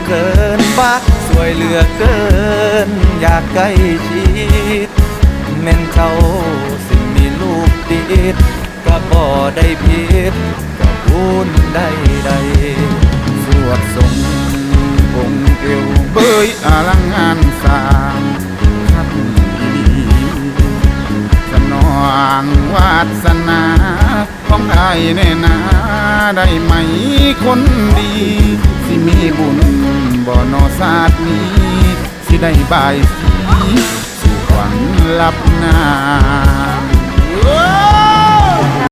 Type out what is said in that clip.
เขินบ้าสวยเหลือเกินอยากใกล้ชิดแม่นเขาสิมีลูกติดก็บ่ได้ผิดก็บุญได้สวดทรงองค์เอวเบยอลังงานสร้างคับดีสนองวาสนาของไอ้แน่นาได้ไหมคนดีสิมีบุญบ่นอศาสตร์นี้สิได้บายสีสู่หวังลับนา